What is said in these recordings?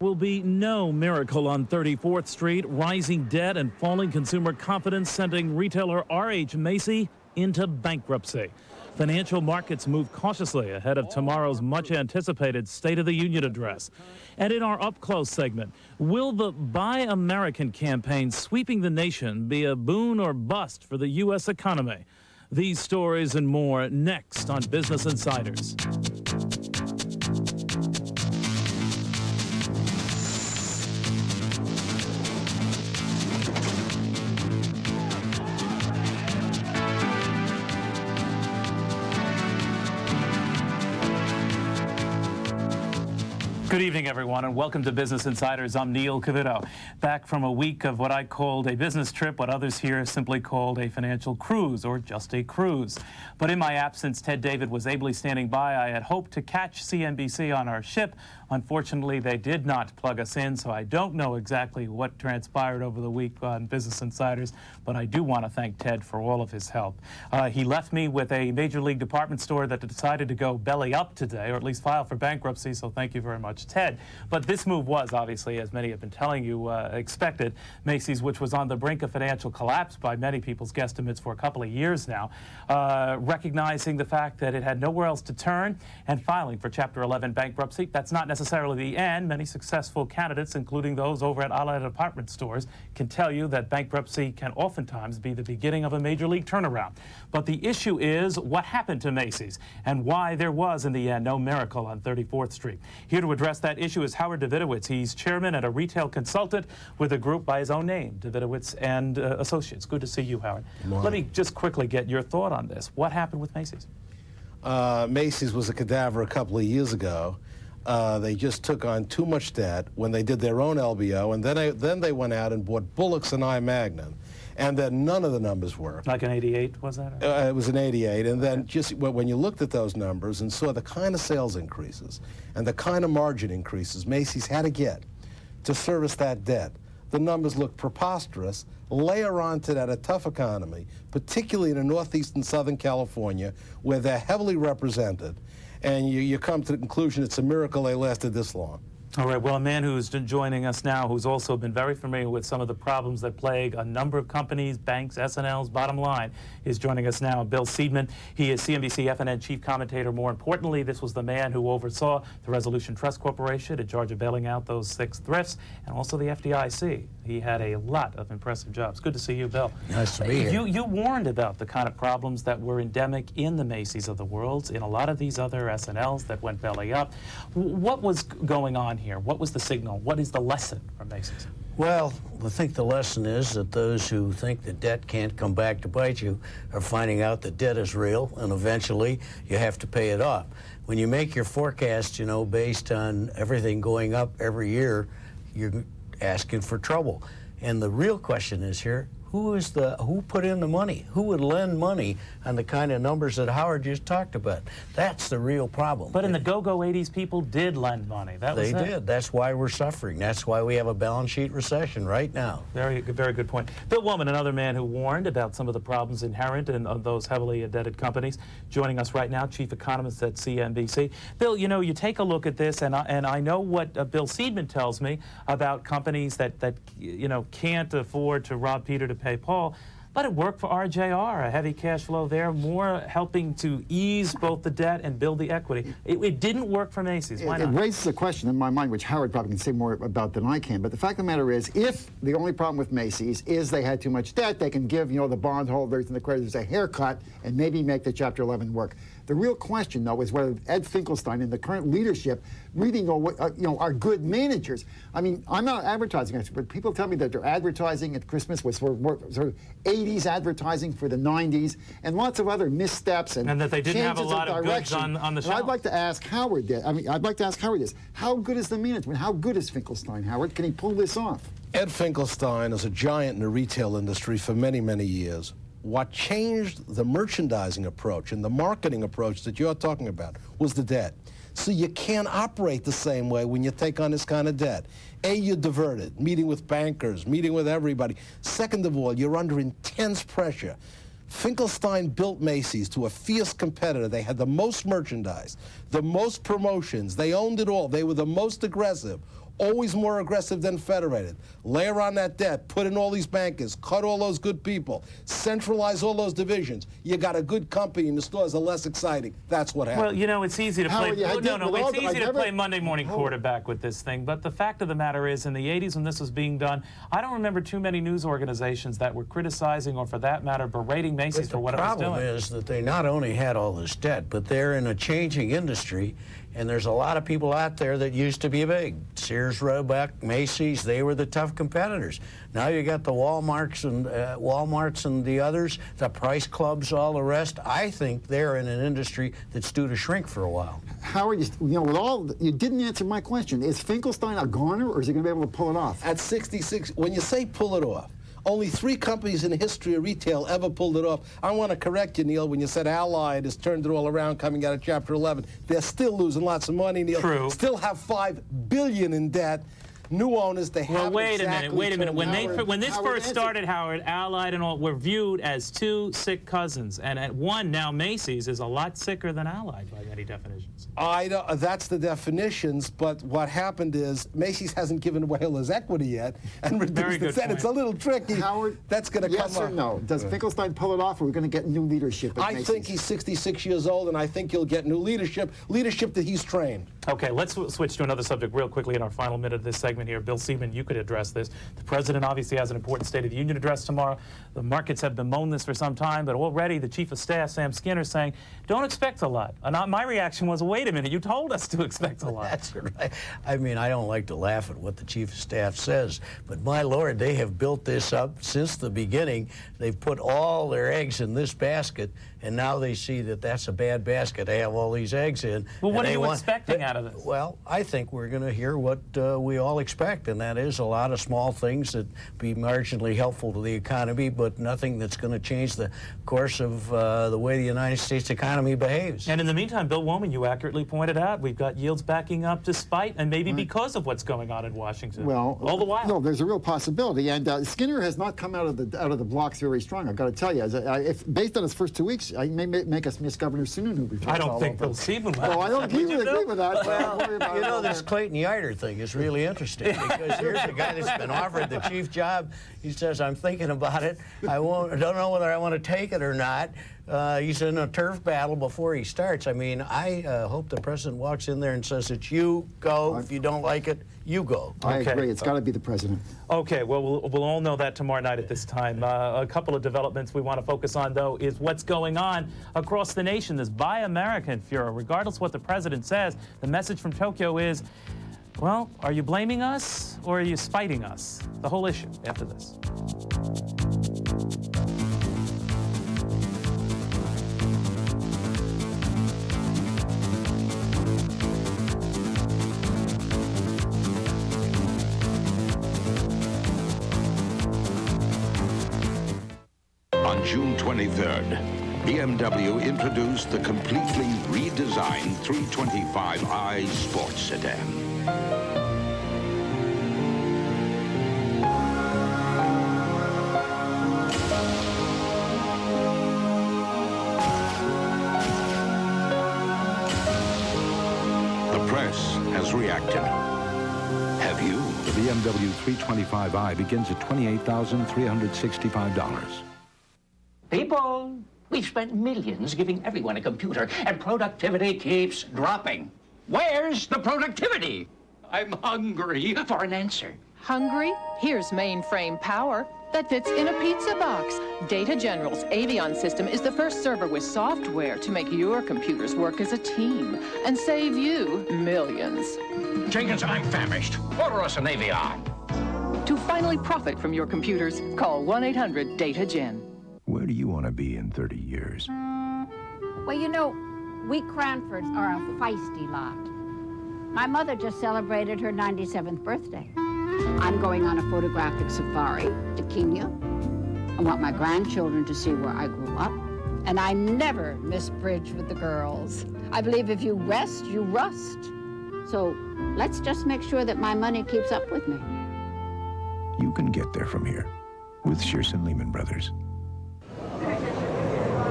Will be no miracle on 34th Street. Rising debt and falling consumer confidence sending retailer RH Macy into bankruptcy. Financial markets move cautiously ahead of tomorrow's much-anticipated State of the Union address. And in our Up Close segment, will the Buy American campaign sweeping the nation be a boon or bust for the U.S. economy? These stories and more next on Business Insiders. Good evening, everyone, and welcome to Business Insiders. I'm Neil Cavitto, back from a week of what I called a business trip, what others here simply called a financial cruise, or just a cruise. But in my absence, Ted David was ably standing by. I had hoped to catch CNBC on our ship. Unfortunately, they did not plug us in, so I don't know exactly what transpired over the week on Business Insiders, but I do want to thank Ted for all of his help. He left me with a major league department store that decided to go belly up today, or at least file for bankruptcy, so thank you very much, Ted. But this move was, obviously, as many have been telling you, expected. Macy's, which was on the brink of financial collapse by many people's guesstimates for a couple of years now, recognizing the fact that it had nowhere else to turn and filing for Chapter 11 bankruptcy. That's not necessarily the end. Many successful candidates, including those over at Allied Department Stores, can tell you that bankruptcy can oftentimes be the beginning of a major league turnaround. But the issue is what happened to Macy's and why there was, in the end, no miracle on 34th Street. Here to address that issue is Howard Davidowitz. He's chairman and a retail consultant with a group by his own name, Davidowitz and Associates. Good to see you, Howard. Let me just quickly get your thought on this. What happened with Macy's? Macy's was a cadaver a couple of years ago. They just took on too much debt when they did their own LBO, and then they went out and bought Bullocks and I. Magnin, and then none of the numbers worked. Like an 88, was that? It was an 88, and then just when you looked at those numbers and saw the kind of sales increases and the kind of margin increases Macy's had to get to service that debt, the numbers look preposterous. Layer onto that a tough economy, particularly in the Northeast and Southern California, where they're heavily represented, and you come to the conclusion it's a miracle they lasted this long. All right, well, a man who's joining us now who's also been very familiar with some of the problems that plague a number of companies, banks, S&Ls, bottom line, is joining us now. Bill Seidman. He is CNBC FNN chief commentator. More importantly, this was the man who oversaw the Resolution Trust Corporation in charge of bailing out those 6 thrifts, and also the FDIC. He had a lot of impressive jobs. Good to see you, Bill. Nice to be here. You warned about the kind of problems that were endemic in the Macy's of the world, in a lot of these other S&Ls that went belly up. What was going on here? What was the signal? What is the lesson from Macy's? Well, I think the lesson is that those who think that debt can't come back to bite you are finding out that debt is real, and eventually you have to pay it off. When you make your forecast, you know, based on everything going up every year, you're asking for trouble. And the real question is here, who put in the money? Who would lend money on the kind of numbers that Howard just talked about? That's the real problem. But in the go-go 80s, people did lend money. They did. That's why we're suffering. That's why we have a balance sheet recession right now. Very good point. Bill Woman, another man who warned about some of the problems inherent in those heavily indebted companies, joining us right now, chief economist at CNBC. Bill, you know, you take a look at this, and I know what Bill Seidman tells me about companies that you know, can't afford to rob Peter to pay Paul. But it worked for RJR, a heavy cash flow there, more helping to ease both the debt and build the equity. It didn't work for Macy's. Why not? It raises a question in my mind, which Howard probably can say more about than I can. But the fact of the matter is, if the only problem with Macy's is they had too much debt, they can give, you know, the bondholders and the creditors a haircut and maybe make the Chapter 11 work. The real question, though, is whether Ed Finkelstein and the current leadership really know what, are good managers. I mean, I'm not an advertising expert, but people tell me that their advertising at Christmas was sort of 80s advertising for the 90s, and lots of other missteps and that they didn't have a lot of goods on the shelf. I'd like to ask Howard this. I'd like to ask Howard this. How good is the management? How good is Finkelstein, Howard? Can he pull this off? Ed Finkelstein is a giant in the retail industry for many, many years. What changed the merchandising approach and the marketing approach that you're talking about was the debt. So you can't operate the same way when you take on this kind of debt. A, you're diverted, meeting with bankers, meeting with everybody. Second of all, you're under intense pressure. Finkelstein built Macy's to a fierce competitor. They had the most merchandise, the most promotions. They owned it all. They were the most aggressive. always more aggressive than Federated. Layer on that debt, put in all these bankers, cut all those good people, centralize all those divisions. You got a good company and the stores are less exciting. That's what happened. Well, you know, it's easy to play. Howard, It's easy to play Monday morning quarterback with this thing. But the fact of the matter is, in the 80s when this was being done, I don't remember too many news organizations that were criticizing, or for that matter, berating Macy's for what it was doing. The problem is that they not only had all this debt, but they're in a changing industry, and there's a lot of people out there that used to be big. Sears, Roebuck, Macy's, they were the tough competitors. Now you got the Walmarts and the others, the Price Clubs, all the rest. I think they're in an industry that's due to shrink for a while. Howard, you didn't answer my question. Is Finkelstein a goner, or is he going to be able to pull it off? At 66, when you say pull it off, only 3 companies in the history of retail ever pulled it off. I want to correct you, Neil, when you said Allied has turned it all around coming out of Chapter 11. They're still losing lots of money, Neil. True. Still have $5 billion in debt. New owners, they haven't wait a minute. When this Howard, first started, Howard, Allied and all were viewed as 2 sick cousins. And at one, now Macy's is a lot sicker than Allied by many definitions. That's the definitions, but what happened is Macy's hasn't given away all his equity yet and reduced its debt. It's a little tricky. Howard, that's going to come up. Yes or no? Does Finkelstein pull it off, or are we going to get new leadership at Macy's? I think he's 66 years old, and I think he'll get new leadership that he's trained. Okay, let's switch to another subject real quickly in our final minute of this segment here. Bill Seaman, you could address this. The president obviously has an important State of the Union address tomorrow. The markets have bemoaned this for some time, but already the Chief of Staff, Sam Skinner, is saying, don't expect a lot. And my reaction was, wait a minute, you told us to expect a lot. That's right. I mean, I don't like to laugh at what the Chief of Staff says, but my Lord, they have built this up since the beginning. They've put all their eggs in this basket, and now they see that that's a bad basket to have all these eggs in. Well, what are you expecting out of this? Well, I think we're going to hear what we all expect, and that is a lot of small things that be marginally helpful to the economy, but nothing that's going to change the course of the way the United States economy behaves. And in the meantime, Bill Woman, you accurately pointed out, we've got yields backing up despite and maybe because of what's going on in Washington. Well, all the while. No, there's a real possibility, and Skinner has not come out of the blocks very strong. I've got to tell you, if based on his first 2 weeks, I may make us miss Governor Sununu. I don't think Bill Seaman will. Well, I don't agree with that. Well, you know, this Clayton Yiter thing is really interesting because here's a guy that's been offered the chief job. He says, I'm thinking about it. I don't know whether I want to take it or not. He's in a turf battle before he starts. I mean, I hope the president walks in there and says, it's you, go. If you don't like it, you go. I agree. It's got to be the president. Okay, well, we'll all know that tomorrow night at this time. A couple of developments we want to focus on, though, is what's going on across the nation, this Buy American furor. Regardless of what the president says, the message from Tokyo is, well, are you blaming us or are you spiting us? The whole issue after this. On June 23rd, BMW introduced the completely redesigned 325i sports sedan. The press has reacted. Have you? The BMW 325i begins at $28,365. People, we've spent millions giving everyone a computer, and productivity keeps dropping. Where's the productivity? I'm hungry for an answer. Hungry? Here's mainframe power that fits in a pizza box. Data General's Avion system is the first server with software to make your computers work as a team and save you millions. Jenkins, I'm famished. Order us an Avion. To finally profit from your computers, call 1-800-DATA-GEN. Where do you want to be in 30 years? Well, you know, we Cranfords are a feisty lot. My mother just celebrated her 97th birthday. I'm going on a photographic safari to Kenya. I want my grandchildren to see where I grew up. And I never miss bridge with the girls. I believe if you rest, you rust. So let's just make sure that my money keeps up with me. You can get there from here with Shearson Lehman Brothers.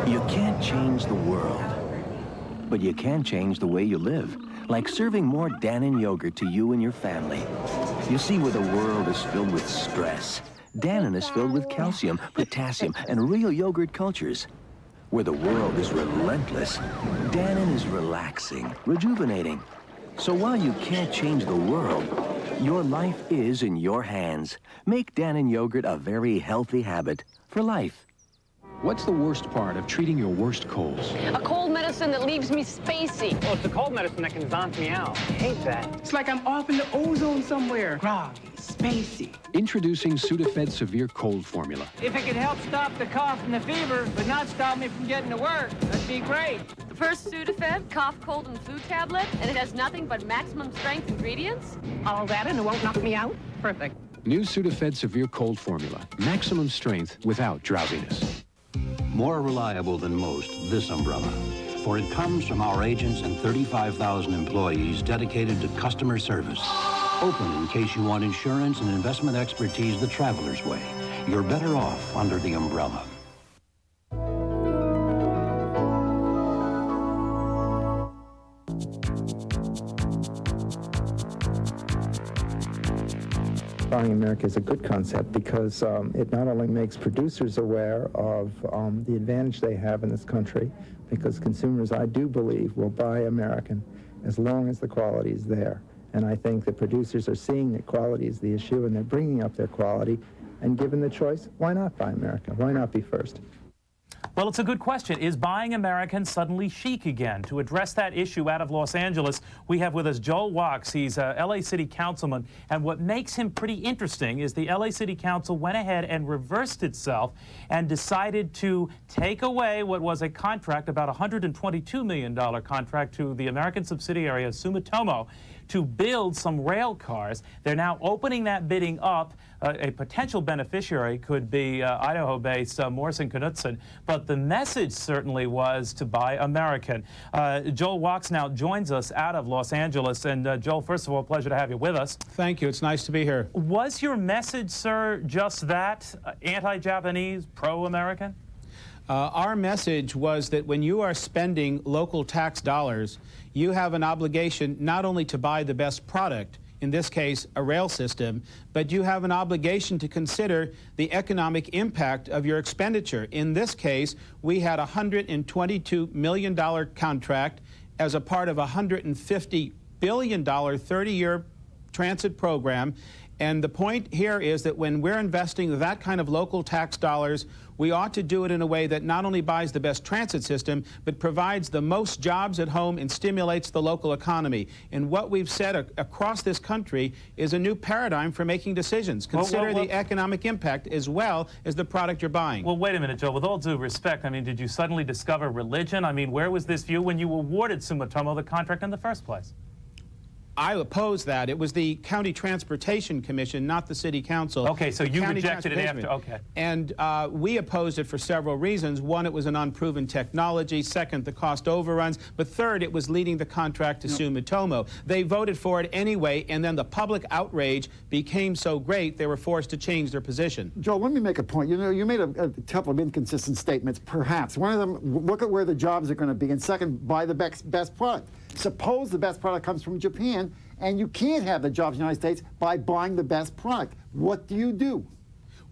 You can't change the world, but you can change the way you live. like serving more Dannon yogurt to you and your family. You see, where the world is filled with stress, Dannon is filled with calcium, potassium, and real yogurt cultures. Where the world is relentless, Dannon is relaxing, rejuvenating. So while you can't change the world, your life is in your hands. Make Dannon yogurt a very healthy habit for life. What's the worst part of treating your worst colds? A cold medicine that leaves me spacey. Well, it's the cold medicine that can zonk me out. I hate that. It's like I'm off in the ozone somewhere. Groggy, spacey. Introducing Sudafed Severe Cold Formula. If it could help stop the cough and the fever, but not stop me from getting to work, that'd be great. The first Sudafed cough, cold, and flu tablet, and it has nothing but maximum strength ingredients. All that and it won't knock me out? Perfect. New Sudafed Severe Cold Formula. Maximum strength without drowsiness. More reliable than most, this umbrella. For it comes from our agents and 35,000 employees dedicated to customer service. Open in case you want insurance and investment expertise the traveler's way. You're better off under the umbrella. Buying America is a good concept because it not only makes producers aware of the advantage they have in this country, because consumers, I do believe, will buy American as long as the quality is there. And I think the producers are seeing that quality is the issue, and they're bringing up their quality. And given the choice, why not buy America? Why not be first? Well, it's a good question. Is buying American suddenly chic again? To address that issue out of Los Angeles, we have with us Joel Wachs. He's a LA City Councilman, and what makes him pretty interesting is the LA City Council went ahead and reversed itself and decided to take away what was a contract, about a $122 million contract to the American subsidiary of Sumitomo to build some rail cars. They're now opening that bidding up. A potential beneficiary could be Idaho-based Morrison Knudsen, but the message certainly was to buy American. Joel Wachs now joins us out of Los Angeles. And Joel, first of all, pleasure to have you with us. Thank you. It's nice to be here. Was your message, sir, just that, anti-Japanese, pro-American? Our message was that when you are spending local tax dollars, you have an obligation not only to buy the best product, in this case, a rail system, but you have an obligation to consider the economic impact of your expenditure. In this case, we had a $122 million contract as a part of a $150 billion 30-year transit program. And the point here is that when we're investing that kind of local tax dollars, we ought to do it in a way that not only buys the best transit system, but provides the most jobs at home and stimulates the local economy. And what we've said across this country is a new paradigm for making decisions. Consider the economic impact as well as the product you're buying. Well, wait a minute, Joe. With all due respect, I mean, did you suddenly discover religion? I mean, where was this view when you awarded Sumitomo the contract in the first place? I oppose that. It was the County Transportation Commission, not the City Council. Okay, so you rejected it after, okay. And we opposed it for several reasons. One, it was an unproven technology. Second, the cost overruns. But third, it was leading the contract to Sumitomo. They voted for it anyway, and then the public outrage became so great, they were forced to change their position. Joel, let me make a point. You know, you made a couple of inconsistent statements, perhaps. One of them, look at where the jobs are going to be, and second, buy the best product. Suppose the best product comes from Japan, and you can't have the jobs in the United States by buying the best product. What do you do?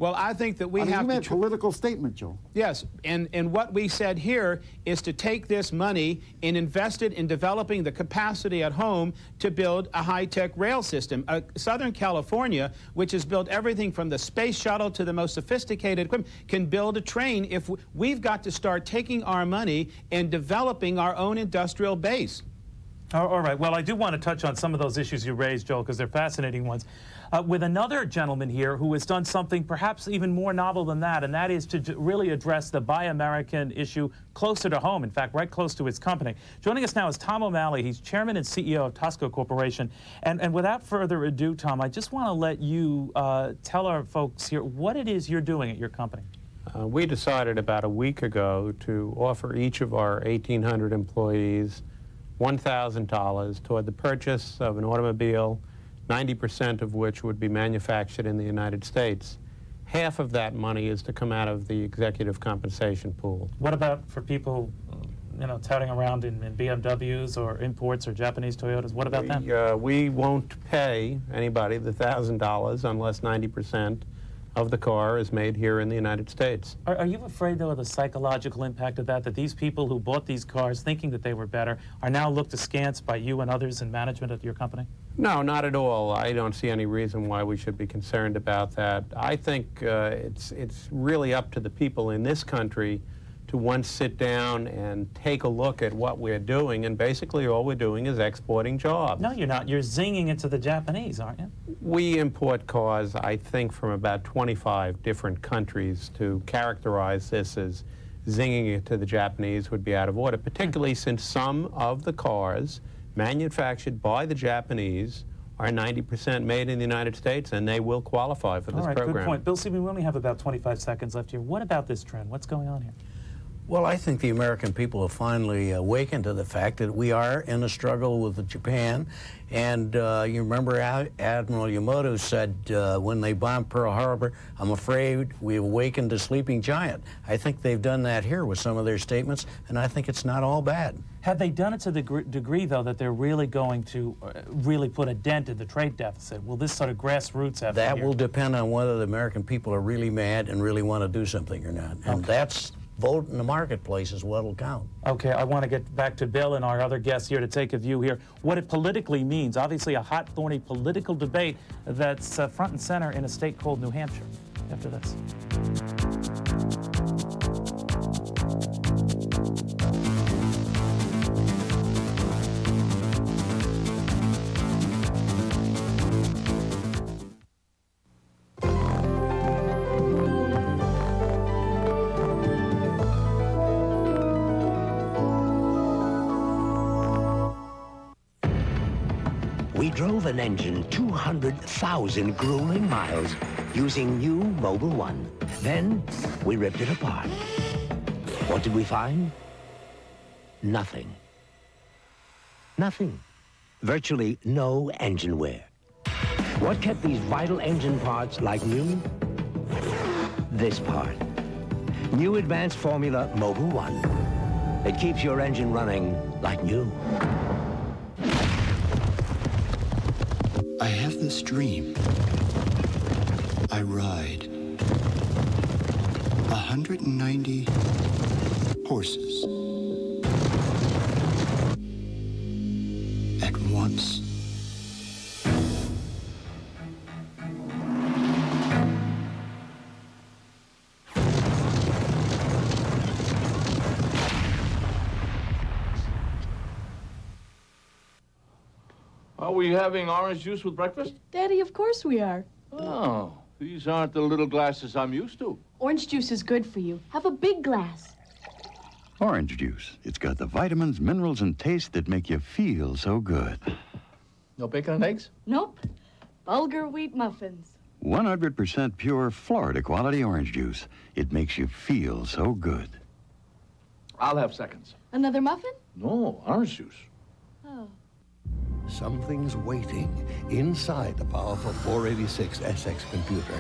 Well, I think that we have to... You made a political statement, Joel. Yes, and what we said here is to take this money and invest it in developing the capacity at home to build a high-tech rail system. Southern California, which has built everything from the space shuttle to the most sophisticated equipment, can build a train. If we've got to start taking our money and developing our own industrial base. All right. Well, I do want to touch on some of those issues you raised, Joel, because they're fascinating ones. With another gentleman here who has done something perhaps even more novel than that, and that is to really address the Buy American issue closer to home, in fact, right close to his company. Joining us now is Tom O'Malley. He's chairman and CEO of Tosco Corporation. And without further ado, Tom, I just want to let you tell our folks here what it is you're doing at your company. We decided about a week ago to offer each of our 1,800 employees $1,000 toward the purchase of an automobile, 90% of which would be manufactured in the United States. Half of that money is to come out of the executive compensation pool. What about for people touting around in BMWs or imports or Japanese Toyotas? What about them? We won't pay anybody the $1,000 unless 90% of the car is made here in the United States. Are you afraid, though, of the psychological impact of that these people who bought these cars thinking that they were better are now looked askance by you and others in management at your company? No, not at all. I don't see any reason why we should be concerned about that. I think it's really up to the people in this country to once sit down and take a look at what we're doing, and basically all we're doing is exporting jobs. No, you're not. You're zinging it to the Japanese, aren't you? We import cars, I think, from about 25 different countries. To characterize this as zinging it to the Japanese would be out of order, particularly since some of the cars manufactured by the Japanese are 90% made in the United States, and they will qualify for this program. Good point. Bill Seaman, we only have about 25 seconds left here. What about this trend? What's going on here? Well, I think the American people have finally awakened to the fact that we are in a struggle with Japan. And you remember Admiral Yamato said when they bombed Pearl Harbor, "I'm afraid we awakened a sleeping giant." I think they've done that here with some of their statements, and I think it's not all bad. Have they done it to the degree, though, that they're really going to really put a dent in the trade deficit? Will this sort of grassroots effort That here? will depend on whether the American people are really mad and really want to do something or not. And that's vote in the marketplace is what'll count. Okay, I want to get back to Bill and our other guests here to take a view here. What it politically means, obviously a hot, thorny political debate that's front and center in a state called New Hampshire. After this. We drove an engine 200,000 grueling miles using new Mobil 1. Then we ripped it apart. What did we find? Nothing. Nothing. Virtually no engine wear. What kept these vital engine parts like new? This part. New advanced formula Mobil 1. It keeps your engine running like new. I have this dream. I ride 190 horses at once. Are we having orange juice with breakfast? Daddy, of course we are. Oh, these aren't the little glasses I'm used to. Orange juice is good for you. Have a big glass. Orange juice. It's got the vitamins, minerals, and taste that make you feel so good. No bacon and eggs? Nope. Bulgur wheat muffins. 100% pure Florida quality orange juice. It makes you feel so good. I'll have seconds. Another muffin? No, orange juice. Oh. Something's waiting inside the powerful 486 SX computer.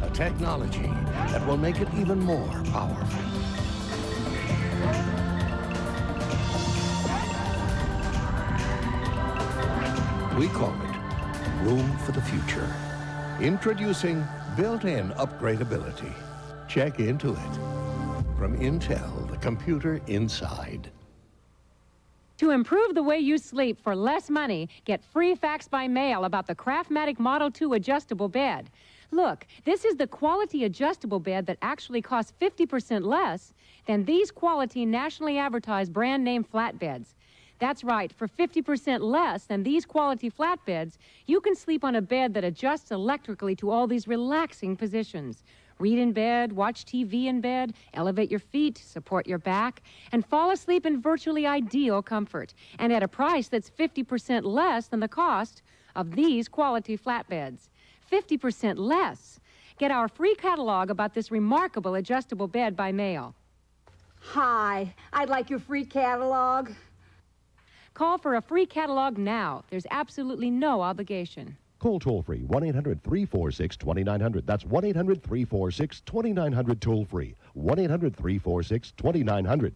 A technology that will make it even more powerful. We call it Room for the Future. Introducing built-in upgradability. Check into it. From Intel, the computer inside. To improve the way you sleep for less money, get free fax by mail about the Craftmatic Model 2 adjustable bed. Look, this is the quality adjustable bed that actually costs 50% less than these quality nationally advertised brand name flatbeds. That's right, for 50% less than these quality flatbeds, you can sleep on a bed that adjusts electrically to all these relaxing positions. Read in bed, watch TV in bed, elevate your feet, support your back, and fall asleep in virtually ideal comfort, and at a price that's 50% less than the cost of these quality flatbeds. 50% less. Get our free catalog about this remarkable adjustable bed by mail. Hi, I'd like your free catalog. Call for a free catalog now. There's absolutely no obligation. Call toll-free 1-800-346-2900. That's 1-800-346-2900 toll-free. 1-800-346-2900.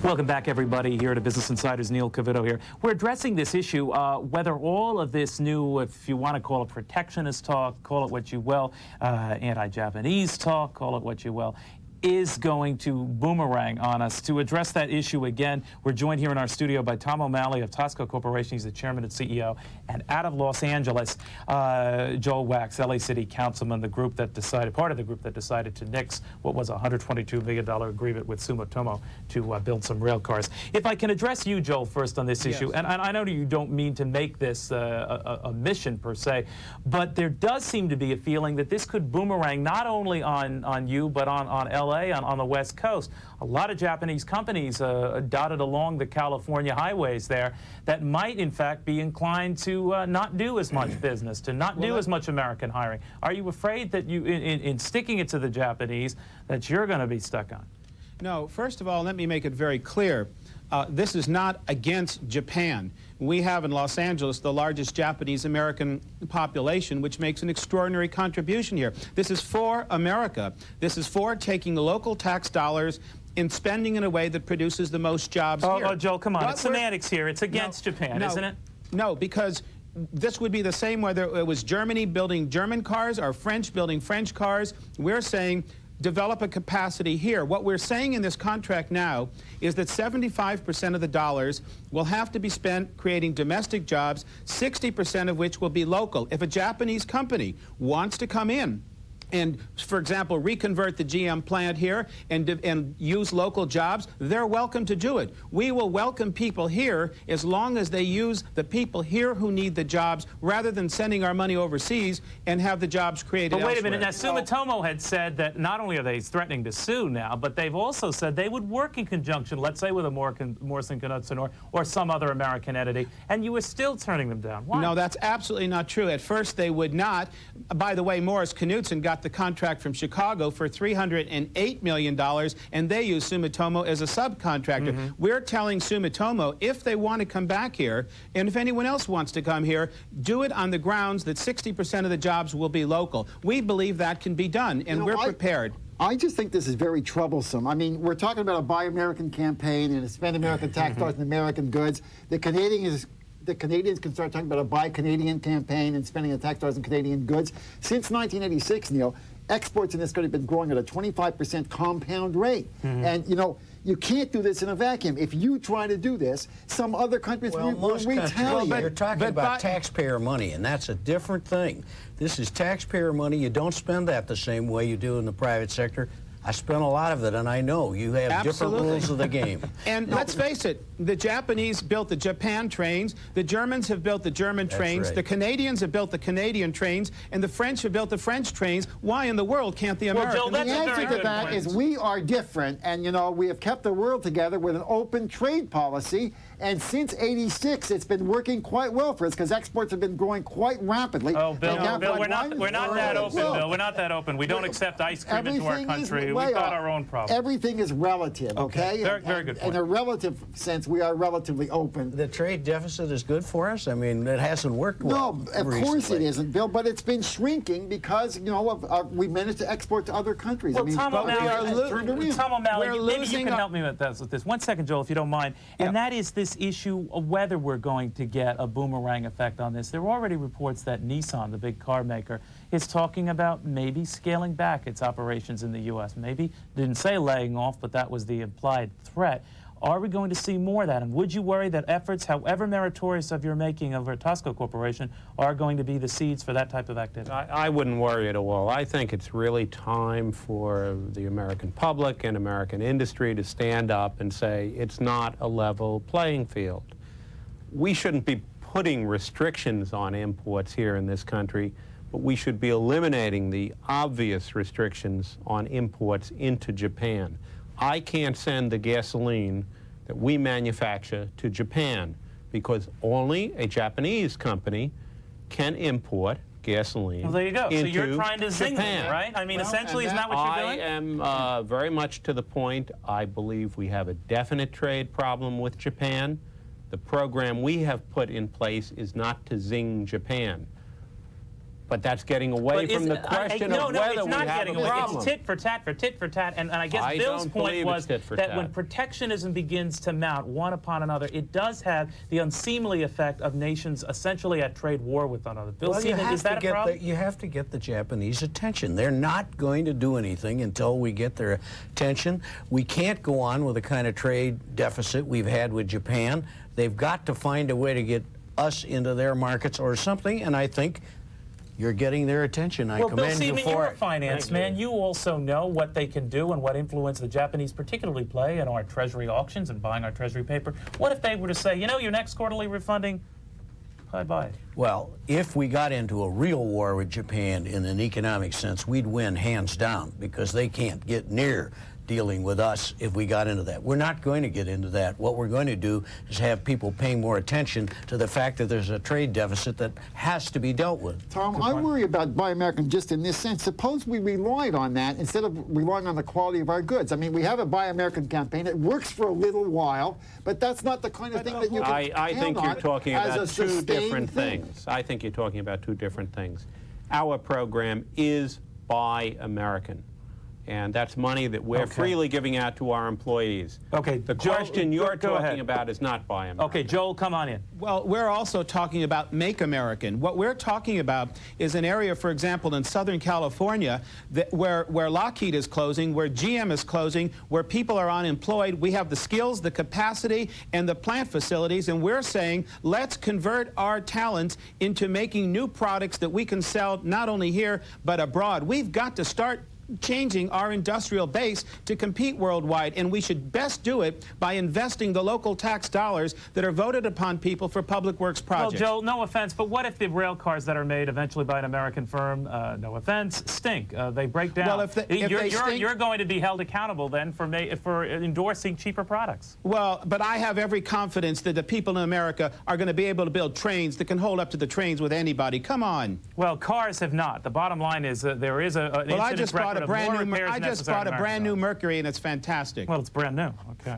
Welcome back, everybody, here to Business Insider's Neil Cavitto here. We're addressing this issue, whether all of this new, if you want to call it protectionist talk, call it what you will, anti-Japanese talk, call it what you will, is going to boomerang on us. To address that issue again, we're joined here in our studio by Tom O'Malley of Tosco Corporation. He's the chairman and CEO. And out of Los Angeles, Joel Wax, LA City Councilman, the group that decided, part of the group that decided to nix what was a $122 million agreement with Sumitomo to build some rail cars. If I can address you, Joel, first on this issue, and I know you don't mean to make this a mission per se, but there does seem to be a feeling that this could boomerang not only on you, but on LA, on the West Coast. A lot of Japanese companies dotted along the California highways there that might, in fact, be inclined to not do as much business, to not do as much American hiring. Are you afraid that you, in sticking it to the Japanese, that you're going to be stuck on? No, first of all, let me make it very clear. This is not against Japan. We have in Los Angeles the largest Japanese-American population, which makes an extraordinary contribution here. This is for America. This is for taking the local tax dollars and spending in a way that produces the most jobs here. Oh, Joel, come on. It's semantics here. It's against Japan, isn't it? No, because this would be the same whether it was Germany building German cars or French building French cars. We're saying develop a capacity here. What we're saying in this contract now is that 75% of the dollars will have to be spent creating domestic jobs, 60% of which will be local. If a Japanese company wants to come in and, for example, reconvert the GM plant here and use local jobs, they're welcome to do it. We will welcome people here as long as they use the people here who need the jobs rather than sending our money overseas and have the jobs created elsewhere. But wait a minute. Now, Sumitomo had said that not only are they threatening to sue now, but they've also said they would work in conjunction, let's say with a Morrison Knudsen or some other American entity, and you were still turning them down. Why? No, that's absolutely not true. At first, they would not. By the way, Morris Knudsen got the contract from Chicago for $308 million, and they use Sumitomo as a subcontractor. We're telling Sumitomo, if they want to come back here, and if anyone else wants to come here, do it on the grounds that 60% of the jobs will be local. We believe that can be done, and we're prepared. I just think this is very troublesome. I mean, we're talking about a Buy American campaign and spend American tax dollars in American goods. The Canadians can start talking about a Buy Canadian campaign and spending the tax dollars in Canadian goods. Since 1986, Neil, exports in this country have been growing at a 25% compound rate. And, you know, you can't do this in a vacuum. If you try to do this, some other countries will retaliate. You're talking about taxpayer money, and that's a different thing. This is taxpayer money. You don't spend that the same way you do in the private sector. I spent a lot of it, and I know you have different rules of the game. And let's face it, the Japanese built the Japan trains, the Germans have built the German trains, the Canadians have built the Canadian trains, and the French have built the French trains. Why in the world can't the Americans? Well, Joel, the answer to that is we are different, and, you know, we have kept the world together with an open trade policy. And since '86, it's been working quite well for us because exports have been growing quite rapidly. Oh, Bill, we're not that open, Bill. We're not that open. We don't accept ice cream into our country. We've got our own problems. Everything is relative, okay? Very good point. In a relative sense, we are relatively open. The trade deficit is good for us? I mean, it hasn't worked well. No, of course it isn't, Bill, but it's been shrinking because, you know, we managed to export to other countries. Well, I mean, Tom O'Malley, maybe you can help me with this. 1 second, Joel, if you don't mind. And that is this issue of whether we're going to get a boomerang effect on this. There are already reports that Nissan, the big car maker, is talking about maybe scaling back its operations in the U.S. Maybe, didn't say laying off, but that was the implied threat. Are we going to see more of that? And would you worry that efforts, however meritorious of your making of Tosco Corporation, are going to be the seeds for that type of activity? I wouldn't worry at all. I think it's really time for the American public and American industry to stand up and say it's not a level playing field. We shouldn't be putting restrictions on imports here in this country but we should be eliminating the obvious restrictions on imports into Japan. I can't send the gasoline that we manufacture to Japan because only a Japanese company can import gasoline. Well, there you go. So you're into trying to zing Japan. them, right? I mean, essentially, isn't that what you're doing? I am very much to the point. I believe we have a definite trade problem with Japan. The program we have put in place is not to zing Japan. But that's getting away from the question of whether we have a problem. It's tit for tat for tit for tat. And I guess Bill's point was that when protectionism begins to mount one upon another, it does have the unseemly effect of nations essentially at trade war with one another. Bill, is that a problem? You have to get the Japanese attention. They're not going to do anything until we get their attention. We can't go on with the kind of trade deficit we've had with Japan. They've got to find a way to get us into their markets or something, and I think you're getting their attention. I commend you for it. You're a finance man. You also know what they can do and what influence the Japanese particularly play in our Treasury auctions and buying our Treasury paper. What if they were to say, you know, your next quarterly refunding, bye-bye? Well, if we got into a real war with Japan in an economic sense, we'd win hands down because they can't get near dealing with us if we got into that. We're not going to get into that. What we're going to do is have people paying more attention to the fact that there's a trade deficit that has to be dealt with. Tom, I worry about Buy American just in this sense. Suppose we relied on that instead of relying on the quality of our goods. I mean, we have a Buy American campaign. It works for a little while, but that's not the kind of thing that you can I think you're talking about two different thing. things. I think you're talking about two different things. Our program is Buy American. And that's money that we're freely giving out to our employees. Okay, the question you're talking about is not Buy American. Okay, Joel, come on in. Well, we're also talking about Make American. What we're talking about is an area, for example, in Southern California, where Lockheed is closing, where GM is closing, where people are unemployed. We have the skills, the capacity, and the plant facilities, and we're saying, let's convert our talents into making new products that we can sell not only here, but abroad. We've got to start changing our industrial base to compete worldwide, and we should best do it by investing the local tax dollars that are voted upon people for public works projects. Well, Joel, no offense, but what if the rail cars that are made eventually by an American firm, no offense, stink? They break down. Well, you're going to be held accountable then for endorsing cheaper products. Well, but I have every confidence that the people in America are going to be able to build trains that can hold up to the trains with anybody. Come on. Well, cars have not. The bottom line is there is an incidence record. I just bought a brand new Mercury, and it's fantastic. Well, it's brand new. Okay.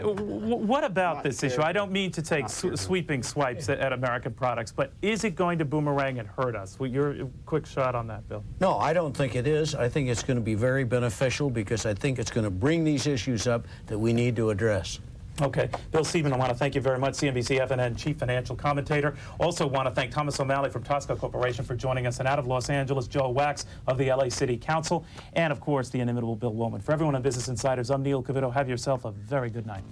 What about this issue? I don't mean to take sweeping swipes at American products, but is it going to boomerang and hurt us? Your quick shot on that, Bill. No, I don't think it is. I think it's going to be very beneficial because I think it's going to bring these issues up that we need to address. Okay. Bill Sieben, I want to thank you very much, CNBC FNN Chief Financial Commentator. Also want to thank Thomas O'Malley from Tosco Corporation for joining us, and out of Los Angeles, Joel Wax of the LA City Council, and of course, the inimitable Bill Woolman. For everyone on Business Insiders, I'm Neil Cavitto. Have yourself a very good night.